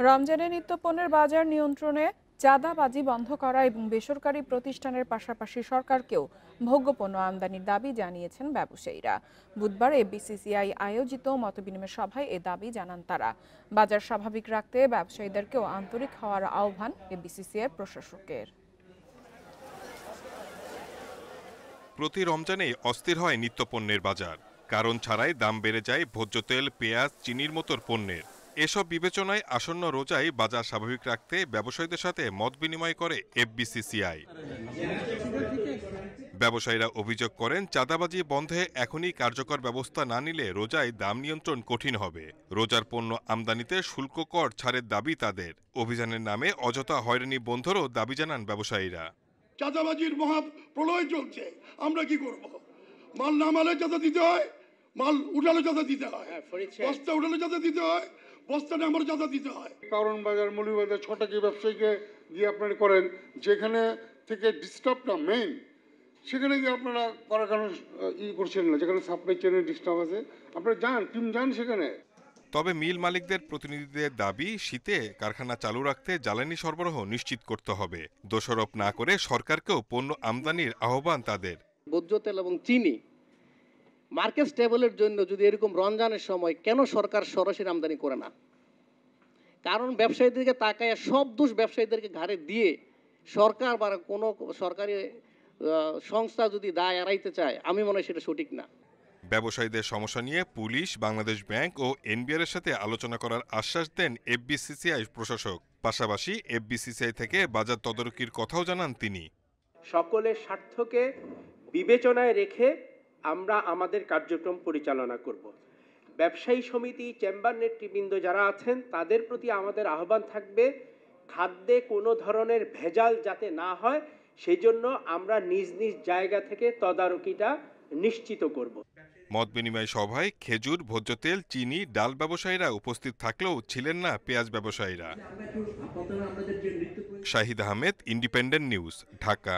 রমজানে নিত্যপণ্যের বাজার নিয়ন্ত্রণে চাঁদাবাজি বন্ধ করা এবং বেসরকারি প্রতিষ্ঠানের পাশাপাশি সরকারকেও ভোগ্যপণ্য আমদানির দাবি জানিয়েছেন ব্যবসায়ীরা। বুধবার এফবিসিসিআই আয়োজিত মতবিনিময় সভায় এ দাবি জানান তারা। বাজার স্বাভাবিক রাখতে ব্যবসায়ীদেরকেও আন্তরিক হওয়ার আহ্বান এফবিসিসিআই প্রশাসকের। প্রতি রমজানে অস্থির হয় নিত্যপণ্যের বাজার। কারণ ছাড়াই দাম বেড়ে যায় ভোজ্য তেল, পেঁয়াজ, চিনির মতো পণ্যের। এসব বিবেচনায় আসন্ন রোজায় বাজার স্বাভাবিক রাখতে ব্যবসায়ীদের সাথে মত বিনিময় করে এফবিসিসিআই। ব্যবসায়ীরা অভিযোগ করেন, চাঁদাবাজি বন্ধে এখনই কার্যকর ব্যবস্থা না নিলে রোজায় দাম নিয়ন্ত্রণ কঠিন হবে। রোজার পণ্য আমদানিতে শুল্ক কর ছাড়ের দাবি তাদের। অভিযানের নামে অযথা হয়রানি বন্ধেরও দাবি জানান ব্যবসায়ীরা। চাঁদাবাজির মহা প্রলয় চলছে, আমরা কি করব? মাল নামালে চাঁদা দিতে হয়, মাল উঠালে চাঁদা দিতে হয়, বস্তা উঠালে চাঁদা দিতে হয়, বস্তা নামালে চাঁদা দিতে হয়। কারণ বাজার, মৌলভীবাজার ছটাকি ব্যবসায়ীকে দিয়ে আপনারা করেন, যেখানে থেকে ডিস্টার্বটা মেইন, সেখানে গিয়ে আপনারা করার কারণ করছেন না। যেখানে সাপ্লাই চেনের ডিস্টার্ব আছে, আপনারা যান, টিম যান সেখানে। তবে মিল মালিকদের প্রতিনিধিদের দাবি, শীতে কারখানা চালু রাখতে জ্বালানি সরবরাহ নিশ্চিত করতে হবে। দোষারোপ না করে সরকারকেও পণ্য আমদানির আহ্বান তাদের। ভোজ্য তেল এবং চিনি মার্কেট স্টেবলের জন্য যদি এরকম রমজানের সময় কেন সরকার সরাসরি আমদানি করে না? কারণ ব্যবসায়ীদেরকে তাকায় সব দোষ ব্যবসায়ীদেরকে ঘাড়ে দিয়ে সরকার বা কোনো সরকারি সংস্থা যদি দায় এড়াইতে চায়, আমি মনে হয় সেটা সঠিক না। ব্যবসায়ীদের সমস্যা নিয়ে পুলিশ, বাংলাদেশ ব্যাংক ও এনবিআর এর সাথে আলোচনা করার আশ্বাস দেন এফবিসিসিআই প্রশাসক। পাশাপাশি এফবিসিসিআই থেকে বাজার তদারকির কথাও জানান তিনি। সকলের স্বার্থকে বিবেচনায় রেখে আমরা আমাদের কার্যক্রম পরিচালনা করব। ব্যবসায়ী সমিতি, চেম্বার নেতৃবৃন্দ যারা আছেন, তাদের প্রতি আমাদের আহ্বান থাকবে, খাদ্যে কোনো ধরনের ভেজাল যাতে না হয়, সেই জন্য আমরা নিজ নিজ জায়গা থেকে তদারকিটা নিশ্চিত করব। মত বিনিময় সভায় খেজুর, ভোজ্য তেল, চিনি, ডাল ব্যবসায়ীরা উপস্থিত থাকলেও ছিলেন না পেঁয়াজ ব্যবসায়ীরা। Shahid Ahmed, independent news, Dhaka.